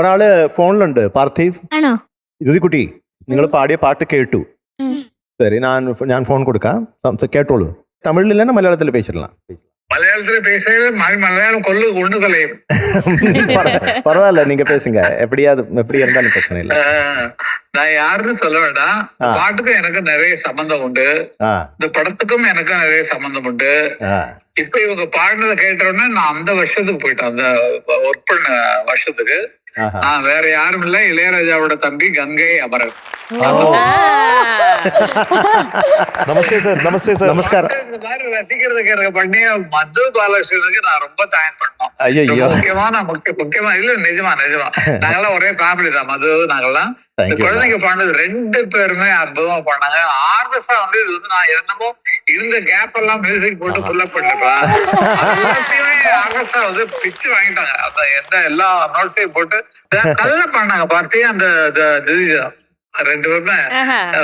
ഒരാള് ഫോണിലുണ്ട്, പാർത്ഥീവ്. ആണോ? ജ്യോതിക്കുട്ടി, നിങ്ങൾ പാടിയ പാട്ട് കേട്ടു. சரி, நான் ஃபோன் கொடுக்கேன், கேட்டோளு. தமிழ்ல இல்லைன்னா மலையாளத்தில் பேசிடலாம். மலையாளத்துல பேசுறது மலையாளம் கொண்டு கொள்ளையும். பரவாயில்ல, நீங்க பேசுங்க. எப்படி இருந்தாலும் பிரச்சனை இல்லை. நான் யாருன்னு சொல்ல வேண்டாம். பாட்டுக்கும் எனக்கு நிறைய சம்பந்தம் உண்டு, இந்த படத்துக்கும் எனக்கும் நிறைய சம்பந்தம் உண்டு. இப்ப இவங்க பாடினதை கேட்டோன்னா நான் அந்த வருஷத்துக்கு போயிட்டேன், அந்த ஒர்க் பண்ண வருஷத்துக்கு. நான் வேற யாரும் இல்ல, இளையராஜாவோட தம்பி கங்கை அமரன். நமஸ்தே சார். நமஸ்தே சார். நமஸ்காரம். இந்த மாதிரி ரசிக்கிறதுக்கு எனக்கு பண்ணி மது பாலகிருஷ்ணனுக்கு நான் ரொம்ப தேங்க் பண்ணோம். முக்கியமா இல்ல, நிஜமா நாங்கெல்லாம் ஒரே ஃபேமிலி தான். மது நாங்கெல்லாம் குழந்தைங்க பாடுறது 2 பேருமே அற்புதமா பாடினாங்க. ஆர்கெஸ்ட்ரா வந்து இது வந்து நான் என்னமோ இருந்த கேப் எல்லாம் மியூசிக் போட்டு ஃபுல் அப் பண்ணிருப்பேன். எல்லாத்தையுமே ஆர்கெஸ்ட்ரா வந்து பிச்சு வாங்கிட்டாங்க. அந்த எல்லா நோட்ஸையும் போட்டு நல்லா பாடினாங்க. பார்த்தி அந்த 2 பேருமே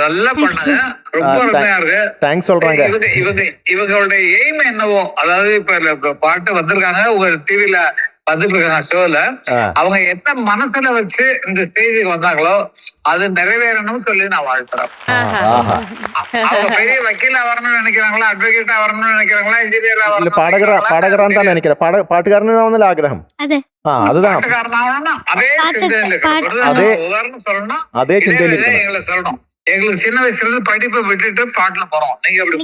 நல்லா பண்ணாங்க. ரொம்ப அருமையா இருக்கு. தேங்க்ஸ் சொல்றாங்க. இவங்களுடைய எய்ம் என்னவோ, அதாவது இப்ப பாட்டு வந்திருக்காங்க உங்க டிவில வந்துட்டு இருக்காங்க ஷோல, அவங்க என்ன மனசுல வச்சு இந்த ஸ்டேஜுக்கு வந்தாங்களோ அது நிறைவேறணும்னு சொல்லி நான் வாழ்த்துறேன். அவங்க பெரிய வக்கீலா வரணும்னு நினைக்கிறாங்களா, அட்வொகேட்டா வரணும்னு நினைக்கிறாங்களா, இன்ஜினியரா வரணும், பாடகரான் தான் நினைக்கிறேன். பாட்டுக்காரன் ஆகிரகம். அதுதான் அதே உதாரணம் சொல்லணும். அதே எங்களை சொல்லணும். எங்களுக்கு சின்ன வயசுல இருந்து படிப்பை விட்டுட்டு பாட்டுல போறோம். நீங்க அப்படி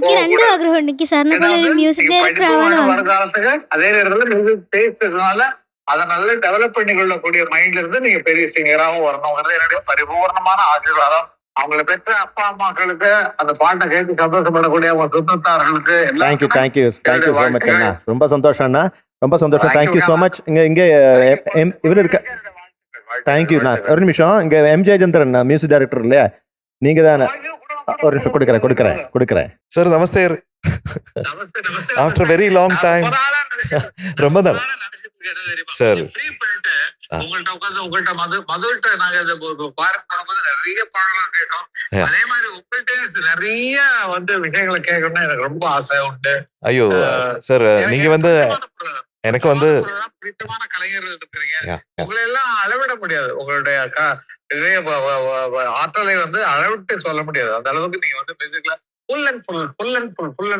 வருங்காலத்துக்கு அதே நேரத்துல மியூசிக் பேசுறதுனால அதை நல்லா டெவலப் பண்ணி கொள்ளக்கூடிய மைண்ட்ல இருந்து நீங்க பெரிய சிங்கராகவும் வரணுங்கிறது என்னுடைய பரிபூர்ணமான ஆசீர்வாதம். அவங்களை பெற்ற அப்பா அம்மாக்களுக்கு, அந்த பாட்டை கேட்டு சந்தோஷப்படக்கூடிய அவங்க சுத்தத்தார்களுக்கு ரொம்ப சந்தோஷம் அண்ணா, ரொம்ப சந்தோஷம். Thank you so much. இங்க இவர் இருக்க. தேங்க்யூ. ஒரு நிமிஷம், இங்க எம் ஜெயச்சந்திரன் மியூசிக் டைரக்டர் இல்லையா, நீங்க தானே? ஒரு நிமிஷம் கொடுக்குறேன் sir. Namaste. After very long time. ரொம்ப நாள் சார். உங்கள்கிட்ட மதுகிட்ட நாங்க நிறைய பாடல்கள் கேட்டோம். அதே மாதிரி உங்கள்கிட்ட நிறைய வந்து விஷயங்களை கேட்கணும்னு எனக்கு ரொம்ப ஆசை உண்டு. ஐயோ சார், நீங்க வந்து எனக்கு வந்து பிடித்தமான கலைஞர்கள் இருக்கிறீங்க. உங்களை எல்லாம் அளவிட முடியாது. உங்களுடைய ஆற்றலை வந்து அளவிட்டு சொல்ல முடியாது. அந்த அளவுக்கு நீங்க வந்து மியூசிக்ல ஃபுல் அண்ட் ஃபுல்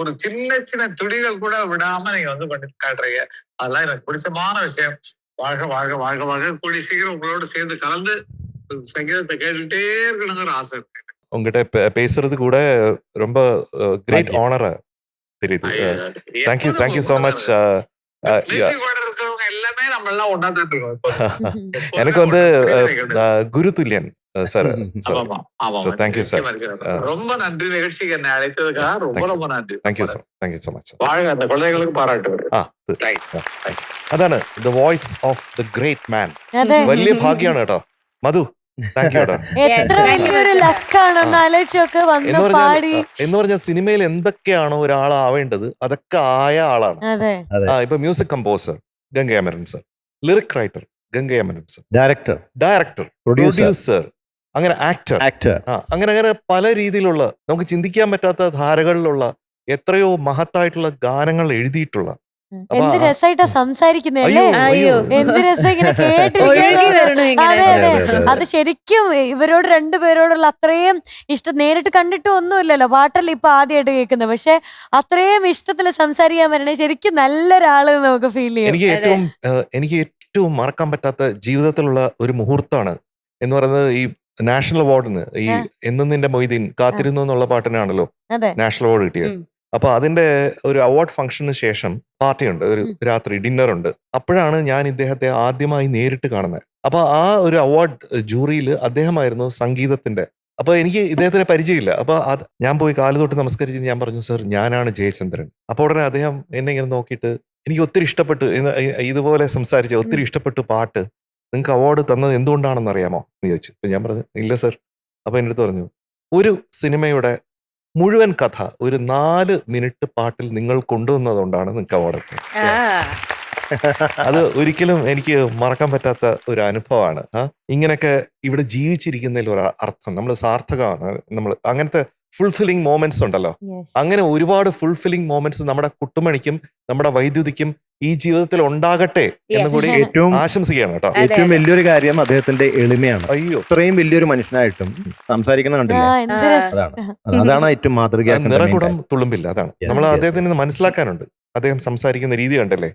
ஒரு சின்ன துளிகள் கூட விடாம நீங்க வந்து பண்ணி காட்டுறீங்க. அதெல்லாம் எனக்கு பிடிச்சமான விஷயம். வாழ்க கூடிய சீக்கிரம் உங்களோட சேர்ந்து கலந்து சங்கீதத்தை கேட்டுட்டே இருக்கணுங்கிற ஆசை இருக்கு. உங்ககிட்ட பேசுறது கூட ரொம்ப கிரேட் ஆனரா தெரியுது. Thank you so much. எல்லாமே நம்ம எல்லாம் ஒன்னா தான் இருக்கோம். எனக்கு வந்து குரு துல்லியன் சார். Thank you sir. ரொம்ப நன்றி நிகழ்ச்சிக்கு என்னை அழைத்ததுக்காக ரொம்ப நன்றி. Thank you so much. வாழ்க. அந்த குழந்தைகளுக்கு பாராட்டு. അതാണ് the voice of the great മാൻ. വലിയ ഭാഗ്യമാണ് കേട്ടോ മധു. എന്ന് പറഞ്ഞാൽ സിനിമയിൽ എന്തൊക്കെയാണോ ഒരാളാവേണ്ടത് അതൊക്കെ ആയ ആളാണ്. ഇപ്പൊ music composer Ganga Amaran sir, lyric writer Ganga Amaran sir, director, producer, അങ്ങനെ ആക്ടർ, അങ്ങനെ പല രീതിയിലുള്ള നമുക്ക് ചിന്തിക്കാൻ പറ്റാത്ത ധാരകളിലുള്ള എത്രയോ മഹത്തായിട്ടുള്ള ഗാനങ്ങൾ എഴുതിയിട്ടുള്ള. എന്ത് രസമായിട്ടാ സംസാരിക്കുന്നല്ലേ, എന്ത് രസം ഇങ്ങനെ കേട്ടിരിക്കുന്നു. അത് ശരിക്കും ഇവരോട് 2 പേരോടുള്ള അത്രയും ഇഷ്ടം നേരിട്ട് കണ്ടിട്ട് ഒന്നുമില്ലല്ലോ, പാട്ടല്ല ഇപ്പൊ ആദ്യമായിട്ട് കേൾക്കുന്നത്. പക്ഷെ അത്രയും ഇഷ്ടത്തില് സംസാരിക്കാൻ വരണേ ശരിക്കും നല്ലൊരാള് നമുക്ക് ഫീൽ ചെയ്യും. എനിക്ക് ഏറ്റവും മറക്കാൻ പറ്റാത്ത ജീവിതത്തിലുള്ള ഒരു മുഹൂർത്തമാണ് എന്ന് പറയുന്നത് ഈ നാഷണൽ അവാർഡിന്, ഈ എന്നും നിന്റെ മൊയ്തീൻ കാത്തിരുന്നു എന്നുള്ള പാട്ടിനാണല്ലോ നാഷണൽ അവാർഡ് കിട്ടിയത്. അപ്പൊ അതിന്റെ ഒരു അവാർഡ് ഫംഗ്ഷന് ശേഷം പാർട്ടിയുണ്ട്, ഒരു രാത്രി ഡിന്നറുണ്ട്. അപ്പോഴാണ് ഞാൻ ഇദ്ദേഹത്തെ ആദ്യമായി നേരിട്ട് കാണുന്നത്. അപ്പൊ ആ ഒരു അവാർഡ് ജൂറിയിൽ അദ്ദേഹമായിരുന്നു സംഗീതത്തിന്റെ. അപ്പൊ എനിക്ക് ഇദ്ദേഹത്തിന് പരിചയമില്ല. അപ്പൊ ഞാൻ പോയി കാല് തൊട്ട് നമസ്കരിച്ച് ഞാൻ പറഞ്ഞു, സർ ഞാനാണ് ജയചന്ദ്രൻ. അപ്പൊ ഉടനെ അദ്ദേഹം എന്നെ ഇങ്ങനെ നോക്കിയിട്ട് എനിക്ക് ഒത്തിരി ഇഷ്ടപ്പെട്ടു, ഇതുപോലെ സംസാരിച്ച ഒത്തിരി ഇഷ്ടപ്പെട്ടു പാട്ട്, നിങ്ങൾക്ക് അവാർഡ് തന്നത് എന്തുകൊണ്ടാണെന്ന് അറിയാമോ എന്ന് ചോദിച്ചു. അപ്പൊ ഞാൻ പറഞ്ഞു ഇല്ല സർ. അപ്പൊ എൻ്റെ അടുത്ത് പറഞ്ഞു, ഒരു സിനിമയുടെ മുഴുവൻ കഥ ഒരു 4 മിനിറ്റ് പാട്ടിൽ നിങ്ങൾ കൊണ്ടുവന്നതുകൊണ്ടാണ് നിങ്ങൾക്ക് അവാർഡ്. അത് ഒരിക്കലും എനിക്ക് മറക്കാൻ പറ്റാത്ത ഒരു അനുഭവമാണ്. ഇങ്ങനെയൊക്കെ ഇവിടെ ജീവിച്ചിരിക്കുന്നതിൽ ഒരു അർത്ഥം, നമ്മൾ സാർത്ഥകമാണ്. നമ്മൾ അങ്ങനത്തെ ഫുൾഫില്ലിംഗ് മോമെന്റ്സ് ഉണ്ടല്ലോ. അങ്ങനെ ഒരുപാട് ഫുൾഫില്ലിംഗ് മോമെന്റ്സ് നമ്മുടെ കുട്ടുമണിക്കും നമ്മുടെ വൈദ്യുതിക്കും ഈ ജീവിതത്തിൽ ഉണ്ടാകട്ടെ എന്ന് കൂടി ഏറ്റവും ആശംസിക്കുകയാണ് കേട്ടോ. ഏറ്റവും വലിയൊരു കാര്യം അദ്ദേഹത്തിന്റെ എളിമയാണ്. അയ്യോ, ഇത്രയും വലിയൊരു മനുഷ്യനായിട്ടും സംസാരിക്കുന്ന കണ്ടില്ലേ, അതാണ് ഏറ്റവും മാതൃക. നിറകുടം തുളുമ്പില്ല, അതാണ് നമ്മൾ അദ്ദേഹത്തിന് ഇത് മനസ്സിലാക്കാനുണ്ട്. അദ്ദേഹം സംസാരിക്കുന്ന രീതി കണ്ടല്ലേ,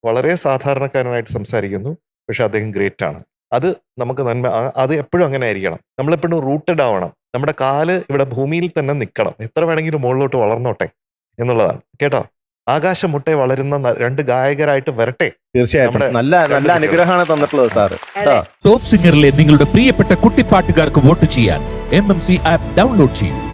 വളരെ സാധാരണക്കാരനായിട്ട് സംസാരിക്കുന്നു, പക്ഷെ അദ്ദേഹം ഗ്രേറ്റ് ആണ്. അത് നമുക്ക് നന്മ, അത് എപ്പോഴും അങ്ങനെ ആയിരിക്കണം. നമ്മളെപ്പോഴും റൂട്ടഡ് ആവണം. നമ്മുടെ കാല് ഇവിടെ ഭൂമിയിൽ തന്നെ നിൽക്കണം. എത്ര വേണമെങ്കിലും മുകളിലോട്ട് വളർന്നോട്ടെ എന്നുള്ളതാണ് കേട്ടോ. ആകാശം മുട്ടെ വളരുന്ന രണ്ട് ഗായകരായിട്ട് വരട്ടെ. തീർച്ചയായിട്ടും നല്ല നല്ല അനുഗ്രഹമാണ് തന്നിട്ടുള്ളത് സാറ്. ടോപ്പ് സിംഗറിലെ നിങ്ങളുടെ പ്രിയപ്പെട്ട കുട്ടിപ്പാട്ടുകാർക്ക് വോട്ട് ചെയ്യാൻ MMC ആപ്പ് ഡൗൺലോഡ് ചെയ്യൂ.